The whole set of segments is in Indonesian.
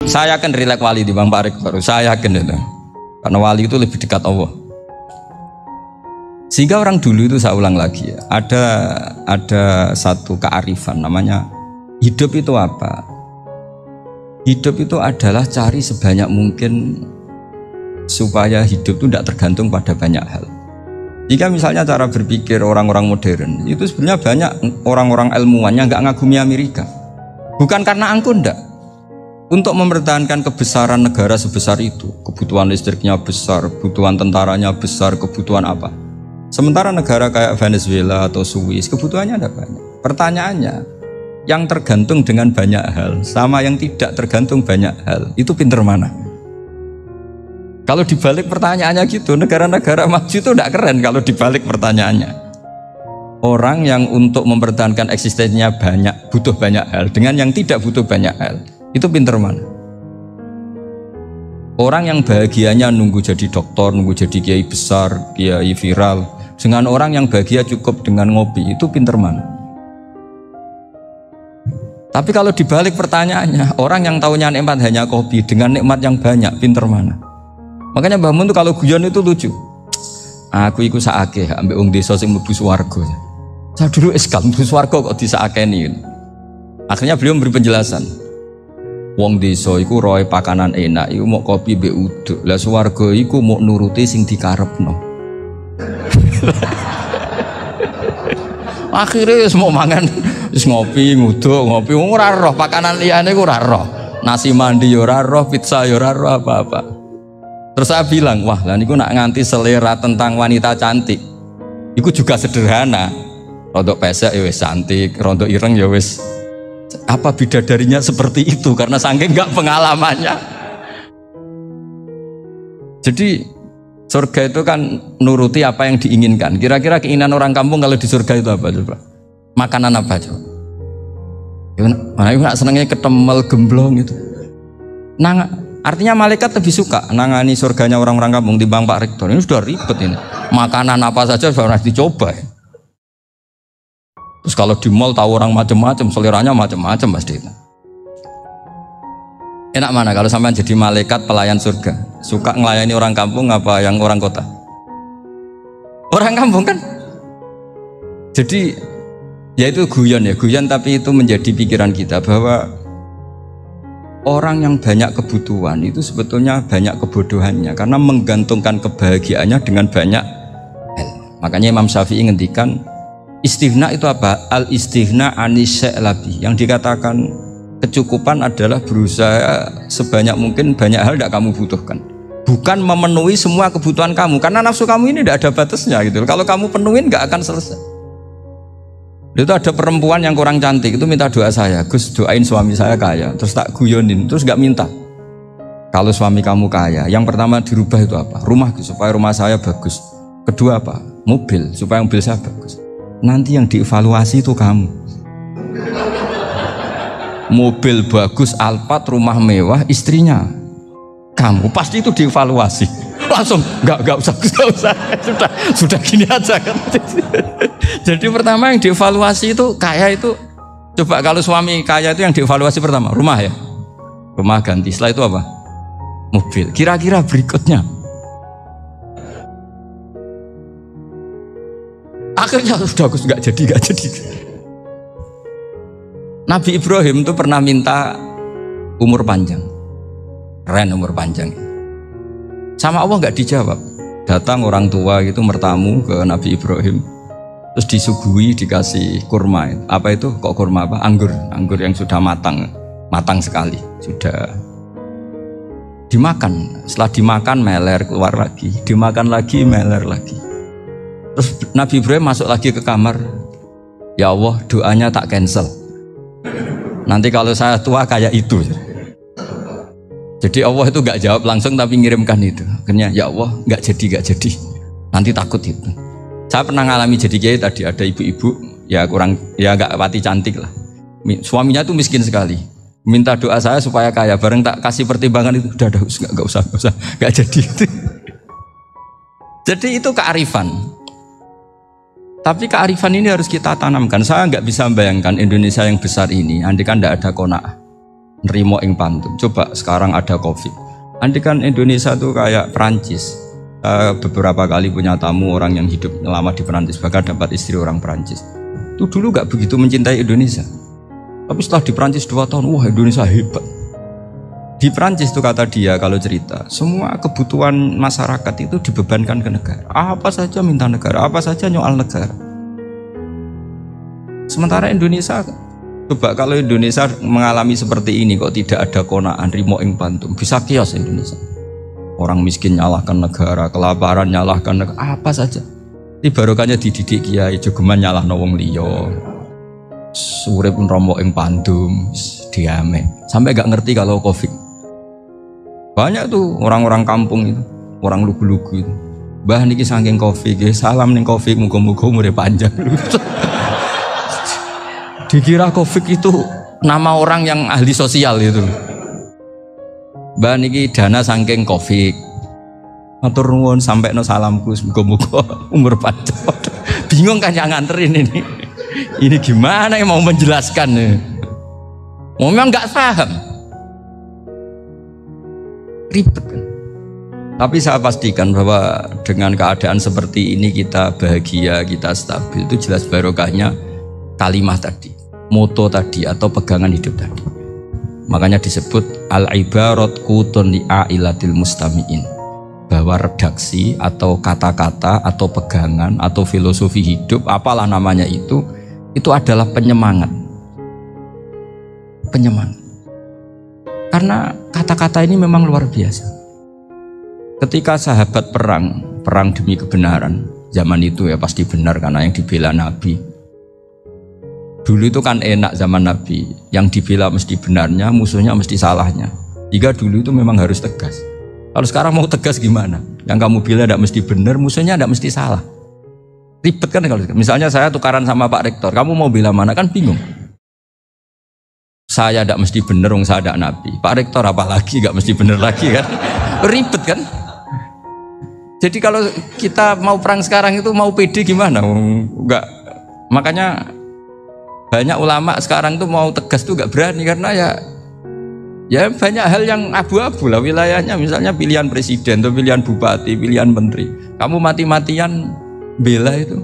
Saya akan rileks wali di Bang Parik baru. Saya yakin itu. Karena wali itu lebih dekat Allah. Sehingga orang dulu itu, saya ulang lagi ya, ada satu kearifan namanya hidup itu apa? Hidup itu adalah cari sebanyak mungkin supaya hidup itu tidak tergantung pada banyak hal. Jika misalnya cara berpikir orang-orang modern itu sebenarnya banyak orang-orang ilmuwannya nggak ngagumi Amerika, bukan karena angkuh ndak. Untuk mempertahankan kebesaran negara sebesar itu, kebutuhan listriknya besar, kebutuhan tentaranya besar, kebutuhan apa? Sementara negara kayak Venezuela atau Swiss kebutuhannya ada banyak. Pertanyaannya, yang tergantung dengan banyak hal sama yang tidak tergantung banyak hal, itu pinter mana? Kalau dibalik pertanyaannya gitu, negara-negara maju itu tidak keren kalau dibalik pertanyaannya. Orang yang untuk mempertahankan eksistensinya banyak, butuh banyak hal, dengan yang tidak butuh banyak hal, itu pinter mana? Orang yang bahagianya nunggu jadi dokter, nunggu jadi kiai besar, kiai viral, dengan orang yang bahagia cukup dengan ngopi, itu pinter mana? Tapi kalau dibalik pertanyaannya, orang yang tahunya nikmat hanya kopi dengan nikmat yang banyak, pinter mana? Makanya Mbah Mun tuh kalau guyon itu lucu. Aku iku sakake ambek wong desa sing mlebu swarga. Saya dulu eskal mlebu swarga kok disakeni. Akhirnya beliau memberi penjelasan. Wong desa iku roe pakanan enak, iku mau kopi mbek uduk. Lah swarga iku mau nuruti sing dikarepno. Akhirnya semua mangan wis ngopi, nguduk, ngopi ora roh pakanan liyane ku ora roh. Nasi mandi yo ora roh, pizza yo ora roh apa-apa. Terus saya bilang, wah lah niku nak nganti selera tentang wanita cantik. Iku juga sederhana. Rontok pesek ya wis cantik, rontok ireng ya wis. Apa bidadarinya seperti itu karena saking enggak pengalamannya. Jadi surga itu kan nuruti apa yang diinginkan. Kira-kira keinginan orang kampung kalau di surga itu apa coba? Makanan apa coba? Mana ibu nak senangnya ketemel gemblong itu. Artinya malaikat lebih suka nangani surganya orang-orang kampung di Bang Pak Rektor. Ini sudah ribet ini. Makanan apa saja sudah dicoba. Ya. Terus kalau di mall tahu orang macam-macam, seleranya macam-macam pasti. Enak mana kalau sampai jadi malaikat pelayan surga? Suka ngelayani orang kampung apa yang orang kota? Orang kampung kan? Jadi ya itu guyon ya, guyon tapi itu menjadi pikiran kita bahwa orang yang banyak kebutuhan itu sebetulnya banyak kebodohannya karena menggantungkan kebahagiaannya dengan banyak hal. Makanya Imam Syafi'i ngendikan istighna itu apa? Al-istighna anisya'i, yang dikatakan kecukupan adalah berusaha sebanyak mungkin banyak hal tidak kamu butuhkan, bukan memenuhi semua kebutuhan kamu karena nafsu kamu ini tidak ada batasnya gitu. Kalau kamu penuhin nggak akan selesai. Itu ada perempuan yang kurang cantik itu minta doa saya, Gus doain suami saya kaya, terus tak guyonin, terus nggak minta. Kalau suami kamu kaya, yang pertama dirubah itu apa? Rumah supaya rumah saya bagus. Kedua apa? Mobil supaya mobil saya bagus. Nanti yang dievaluasi itu kamu. Mobil bagus, Alphard, rumah mewah, istrinya kamu, pasti itu dievaluasi. Langsung nggak usah sudah gini aja kan. Jadi pertama yang dievaluasi itu kaya itu, coba kalau suami kaya itu yang dievaluasi pertama rumah ya, rumah ganti, setelah itu apa? Mobil. Kira-kira berikutnya akhirnya sudah aku nggak jadi. Nabi Ibrahim itu pernah minta umur panjang, keren umur panjang. Sama Allah nggak dijawab. Datang orang tua gitu mertamu ke Nabi Ibrahim, terus disuguhi dikasih kurma. Apa itu? Kok kurma apa? Anggur yang sudah matang sekali, sudah dimakan. Setelah dimakan meler keluar lagi, dimakan lagi meler lagi. Terus Nabi Ibrahim masuk lagi ke kamar. Ya Allah, doanya tak cancel. Nanti kalau saya tua kayak itu. Jadi Allah itu nggak jawab langsung tapi ngirimkan itu. Akhirnya ya Allah nggak jadi. Nanti takut itu. Saya pernah ngalami jadi kiai tadi, ada ibu-ibu ya nggak pati cantik lah. Suaminya tuh miskin sekali. Minta doa saya supaya kaya. Bareng tak kasih pertimbangan itu udah nggak usah nggak jadi. Jadi itu kearifan. Tapi kearifan ini harus kita tanamkan. Saya nggak bisa membayangkan Indonesia yang besar ini, andai kan tidak ada qanaah. nerimo ing pantun. Coba sekarang ada Covid. Andai kan Indonesia tuh kayak Perancis. Beberapa kali punya tamu orang yang hidup lama di Perancis, bahkan dapat istri orang Perancis. Itu dulu gak begitu mencintai Indonesia. Tapi setelah di Perancis 2 tahun, wah Indonesia hebat. Di Perancis tuh kata dia kalau cerita, semua kebutuhan masyarakat itu dibebankan ke negara. Apa saja minta negara, apa saja nyoal negara. Sementara Indonesia, coba kalau Indonesia mengalami seperti ini kok tidak ada konaan rimo ing pantum, bisa kios Indonesia. Orang miskin nyalahkan negara, kelaparan nyalahkan negara, apa saja. Ini barokahnya dididik kiai, jogeman nyalahno wong liya. Urip romo ing pandum, diame. Sampai gak ngerti kalau Covid. Banyak tuh orang-orang kampung itu, orang lugu-lugu itu. Mbah niki saking Covid, salam ning Covid, muga-muga umure panjang. Dikira Covid itu nama orang yang ahli sosial itu. Mbak niki dana saking Covid. Matur nuwun sampai no salamku, muga-muga umur panjang. Bingung kan yang nganterin ini. Ini gimana yang mau menjelaskan? Memang nggak paham. Ribet kan. Tapi saya pastikan bahwa dengan keadaan seperti ini kita bahagia, kita stabil, itu jelas barokahnya kalimat tadi, moto tadi atau pegangan hidup tadi. Makanya disebut al-ibarat qutun li ailatil mustami'in, bahwa redaksi atau kata-kata atau pegangan atau filosofi hidup apalah namanya itu adalah penyemangat. Penyemangat. Karena kata-kata ini memang luar biasa. Ketika sahabat perang demi kebenaran, zaman itu ya pasti benar karena yang dibela Nabi. Dulu itu kan enak zaman Nabi, yang dibela mesti benarnya, musuhnya mesti salahnya. Jika dulu itu memang harus tegas. Kalau sekarang mau tegas gimana? Yang kamu bela tidak mesti benar, musuhnya tidak mesti salah. Ribet kan kalau misalnya saya tukaran sama Pak Rektor, kamu mau bela mana kan bingung. Saya tidak mesti benar, saya tidak Nabi. Pak Rektor apalagi nggak mesti benar lagi kan? Ribet kan? Jadi kalau kita mau perang sekarang itu mau pede gimana? Enggak. Makanya banyak ulama sekarang tuh mau tegas tuh nggak berani karena ya banyak hal yang abu-abu lah wilayahnya, misalnya pilihan presiden atau pilihan bupati, pilihan menteri. Kamu mati-matian bela itu,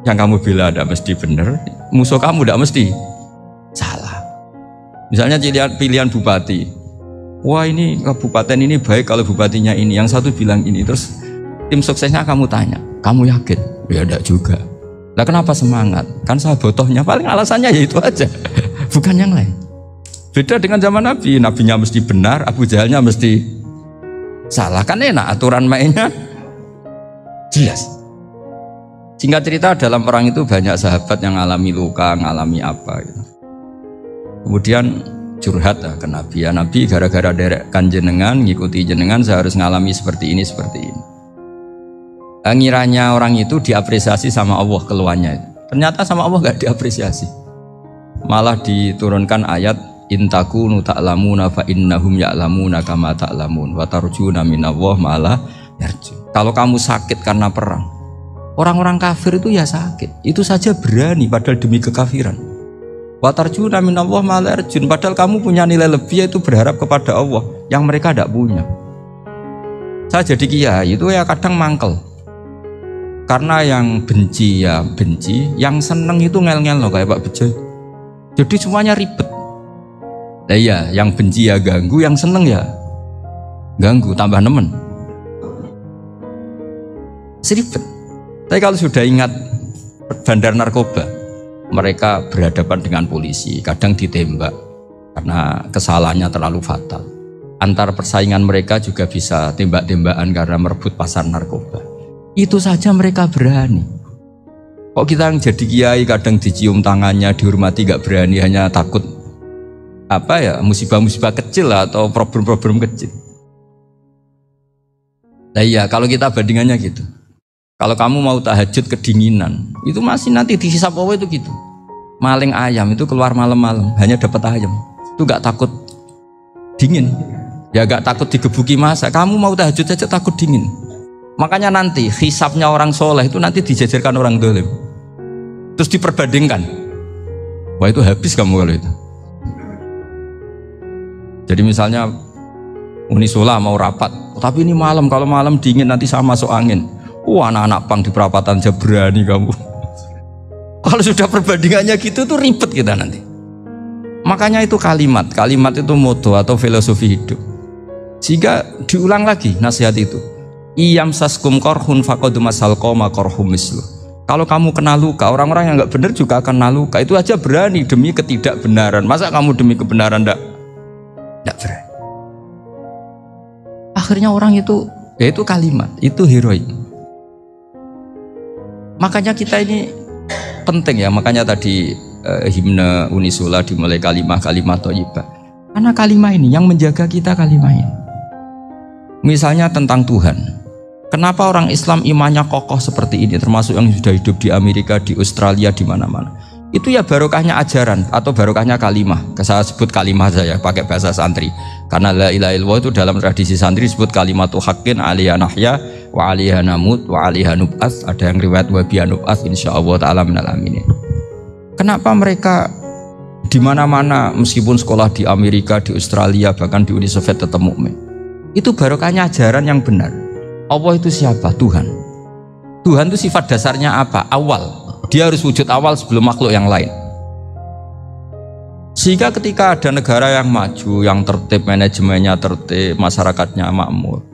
yang kamu bela tidak mesti benar, musuh kamu tidak mesti salah. Misalnya pilihan bupati, wah ini kabupaten ini baik kalau bupatinya ini, yang satu bilang ini, terus tim suksesnya kamu tanya, kamu yakin? Ya tidak juga. Lah kenapa semangat? Kan saya botohnya, paling alasannya ya itu aja, bukan yang lain. Beda dengan zaman Nabi, nabinya mesti benar, Abu Jahalnya mesti salah, kan enak aturan mainnya jelas. Singkat cerita dalam perang itu banyak sahabat yang alami luka, ngalami apa gitu. Kemudian curhat ke Nabi, ya Nabi gara-gara derekkan jenengan, ngikuti jenengan saya harus ngalami seperti ini, seperti ini. Ngiranya orang itu diapresiasi sama Allah keluarnya itu. Ternyata sama Allah gak diapresiasi. Malah diturunkan ayat intakunu ta'lamuna fa innahum ya'lamuna kama ta'lamun wa tarjuna minallah ma'ala yarjun. Kalau kamu sakit karena perang, orang-orang kafir itu ya sakit, itu saja berani padahal demi kekafiran. Wa tarjuna minallah ma'ala yarjun, padahal kamu punya nilai lebih yaitu berharap kepada Allah yang mereka tidak punya. Saya jadi kiai itu ya kadang mangkel. Karena yang benci ya benci, yang seneng itu ngel-ngel loh kayak Pak Bejo. Jadi semuanya ribet. Nah iya, yang benci ya ganggu, yang seneng ya ganggu, tambah nemen. Seribet. Tapi kalau sudah ingat bandar narkoba, mereka berhadapan dengan polisi, kadang ditembak karena kesalahannya terlalu fatal. Antar persaingan mereka juga bisa tembak-tembakan karena merebut pasar narkoba. Itu saja mereka berani. Kok kita yang jadi kiai kadang dicium tangannya, dihormati gak berani, hanya takut apa ya, musibah-musibah kecil lah, atau problem-problem kecil. Nah iya, kalau kita bandingannya gitu. Kalau kamu mau tahajud kedinginan, itu masih nanti dihisap Allah itu gitu. Maling ayam itu keluar malam-malam, hanya dapat ayam. Itu gak takut dingin. Ya gak takut digebuki masa. Kamu mau tahajud saja takut dingin. Makanya nanti hisapnya orang soleh itu nanti dijajarkan orang dolim. Terus diperbandingkan. Wah itu habis kamu kalau itu. Jadi misalnya Unisula mau rapat, tapi ini malam, kalau malam dingin nanti sama masuk angin. Anak-anak pang di perapatan aja berani kamu. Kalau sudah perbandingannya gitu tuh ribet kita nanti. Makanya itu kalimat itu moto atau filosofi hidup. Sehingga diulang lagi nasihat itu. Iyam saskum korhun fakodu masal koma korhum mislu. Kalau kamu kena luka, orang-orang yang nggak benar juga akan kena luka. Itu aja berani demi ketidakbenaran. Masa kamu demi kebenaran nggak berani? Akhirnya orang itu, ya itu kalimat, itu heroik. Makanya kita ini penting ya. Makanya tadi himne Unisula dimulai kalimat thayyibah. Karena kalimat ini yang menjaga kita kalimat ini. Misalnya tentang Tuhan. Kenapa orang Islam imannya kokoh seperti ini, termasuk yang sudah hidup di Amerika, di Australia, di mana-mana. Itu ya barokahnya ajaran atau barokahnya kalimah. Saya sebut kalimah saya pakai bahasa santri. Karena la ilaha illallah itu dalam tradisi santri disebut kalimatu haqqin alaiha nahya wa alaiha namut wa alaiha nub'ats. Ada yang riwayat wa biha nub'ats insyaallah taala minal aminin. Kenapa mereka di mana-mana meskipun sekolah di Amerika, di Australia, bahkan di Uni Soviet tetap mukmin? Itu barokahnya ajaran yang benar. Allah itu siapa? Tuhan. Tuhan itu sifat dasarnya apa? Awal. Dia harus wujud awal sebelum makhluk yang lain. Sehingga ketika ada negara yang maju, yang tertib, manajemennya tertib, masyarakatnya makmur,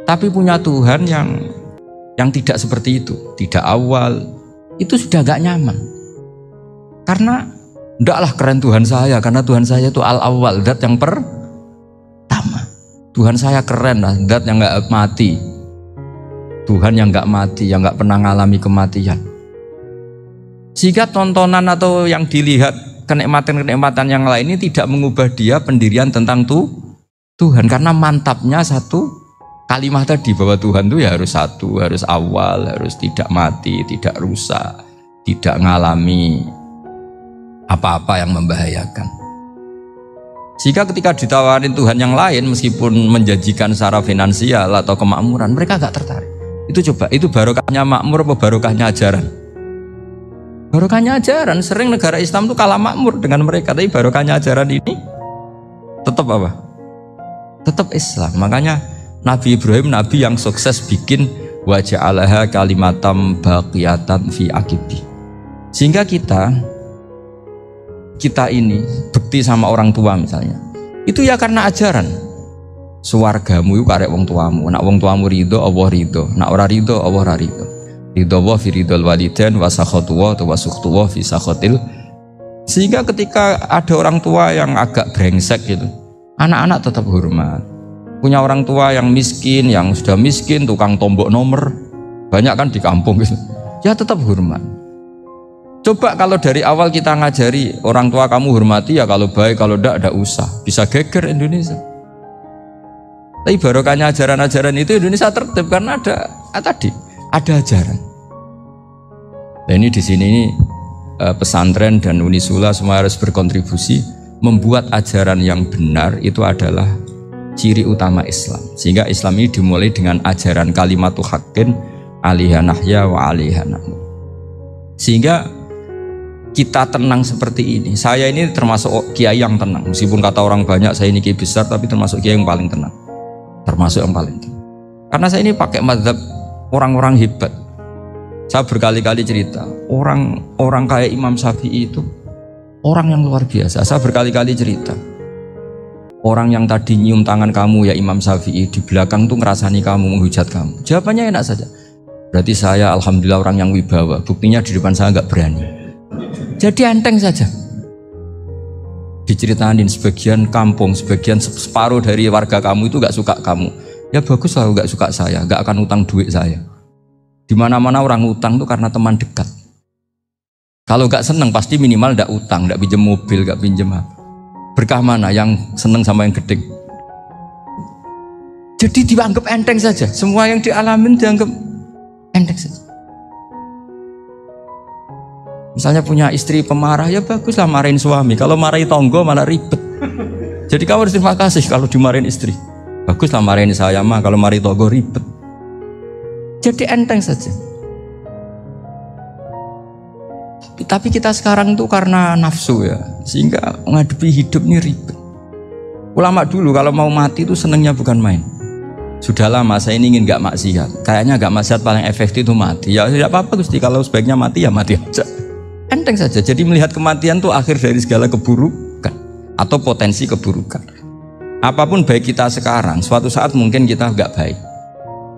tapi punya Tuhan yang tidak seperti itu, tidak awal, itu sudah gak nyaman. Karena ndaklah keren Tuhan saya, karena Tuhan saya itu al-awwal, zat yang pertama. Tuhan saya keren lah, zat yang gak mati. Tuhan yang gak mati, yang gak pernah mengalami kematian. Sehingga tontonan atau yang dilihat kenikmatan-kenikmatan yang lain ini tidak mengubah dia pendirian tentang Tuhan. Karena mantapnya satu kalimat tadi, bahwa Tuhan itu ya harus satu, harus awal, harus tidak mati, tidak rusak, tidak mengalami apa-apa yang membahayakan. Sehingga ketika ditawarin Tuhan yang lain, meskipun menjanjikan secara finansial atau kemakmuran, mereka gak tertarik. Itu coba, itu barokahnya makmur apa barokahnya ajaran? Barokahnya ajaran. Sering negara Islam itu kalah makmur dengan mereka, tapi barokahnya ajaran ini tetap apa? Tetap Islam. Makanya Nabi Ibrahim, Nabi yang sukses bikin wa ja'alaha kalimatam baqiyatan fi aqibi. Sehingga kita ini bekti sama orang tua misalnya, itu ya karena ajaran. Suwargamu itu karek wong tuamu. Nak wong tuamu ridho, Allah ridho. Nak ora ridho, Allah ora ridho. Ridho wa fi ridhol walidain wa sakhatu wa sukhtu wa fi sakhatil. Sehingga ketika ada orang tua yang agak brengsek gitu, anak-anak tetap hormat. Punya orang tua yang miskin, yang sudah miskin, tukang tombok nomor, banyak kan di kampung gitu, ya tetap hormat. Coba kalau dari awal kita ngajari orang tua kamu hormati ya, kalau baik, kalau tidak usah, bisa geger Indonesia. Tapi barokahnya ajaran-ajaran itu Indonesia tertib karena ada ajaran. Nah ini di sini pesantren dan Unisula semua harus berkontribusi membuat ajaran yang benar itu adalah ciri utama Islam. Sehingga Islam ini dimulai dengan ajaran kalimatu haqqin alaiha nahya wa alaiha namut. Sehingga kita tenang seperti ini. Saya ini termasuk kiai yang tenang. Meskipun kata orang banyak saya ini kiai besar, tapi termasuk kiai yang paling tenang. Termasuk yang paling tenang. Karena saya ini pakai mazhab orang-orang hebat. Saya berkali-kali cerita, orang kayak Imam Syafi'i itu orang yang luar biasa. Saya berkali-kali cerita, orang yang tadi nyium tangan kamu ya Imam Syafi'i, di belakang tuh ngerasani kamu, menghujat kamu. Jawabannya enak saja. Berarti saya alhamdulillah orang yang wibawa. Buktinya di depan saya nggak berani. Jadi enteng saja. Diceritain sebagian kampung, sebagian separuh dari warga kamu itu nggak suka kamu. Ya bagus lah nggak suka saya, nggak akan utang duit saya. Di mana-mana orang utang tuh karena teman dekat. Kalau nggak seneng pasti minimal nggak utang, nggak pinjam mobil, nggak pinjam apa. Berkah mana yang seneng sama yang gede? Jadi dianggap enteng saja. Semua yang dialamin dianggap enteng saja. Misalnya punya istri pemarah, ya baguslah marahin suami. Kalau marahin tonggo malah ribet. Jadi kamu harus terima kasih kalau dimarahin istri. Baguslah marahin saya mah, kalau marahin tonggo ribet. Jadi enteng saja. Tapi kita sekarang tuh karena nafsu ya, sehingga menghadapi hidup ini ribet. Ulama dulu kalau mau mati itu senengnya bukan main. Sudah lama saya ini ingin nggak maksiat. Kayaknya nggak maksiat paling efektif itu mati. Ya tidak apa-apa Gusti, kalau sebaiknya mati ya mati aja. Enteng saja. Jadi melihat kematian itu akhir dari segala keburukan atau potensi keburukan. Apapun baik kita sekarang, suatu saat mungkin kita nggak baik.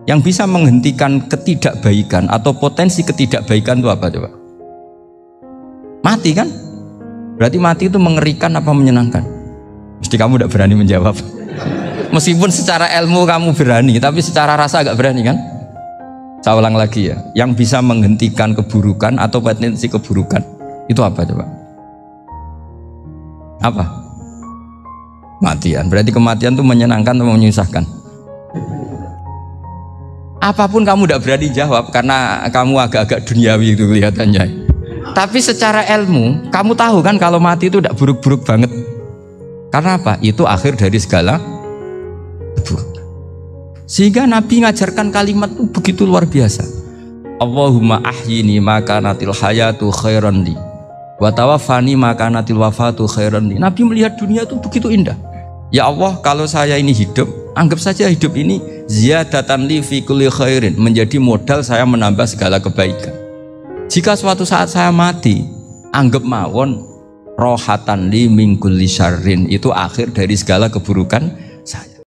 Yang bisa menghentikan ketidakbaikan atau potensi ketidakbaikan itu apa coba? Mati kan? Berarti mati itu mengerikan apa menyenangkan? Mesti kamu tidak berani menjawab. Meskipun secara ilmu kamu berani, tapi secara rasa agak berani kan? Saya ulang lagi ya, yang bisa menghentikan keburukan atau potensi keburukan itu apa coba? Apa? Matian. Berarti kematian itu menyenangkan atau menyusahkan? Apapun kamu tidak berani jawab karena kamu agak-agak duniawi itu kelihatannya. Tapi secara ilmu, kamu tahu kan kalau mati itu tidak buruk-buruk banget. Karena apa? Itu akhir dari segala keburukan. Sehingga Nabi ngajarkan kalimat itu begitu luar biasa. Allahumma ahyini maka natil hayatu khairan li wa tawaffani maka natil wafatu khairan li. Nabi melihat dunia itu begitu indah. Ya Allah, kalau saya ini hidup, anggap saja hidup ini ziyadatan li fi kulli khairin, menjadi modal saya menambah segala kebaikan. Jika suatu saat saya mati, anggap mawon rohatan li min kulli syarrin, itu akhir dari segala keburukan saya.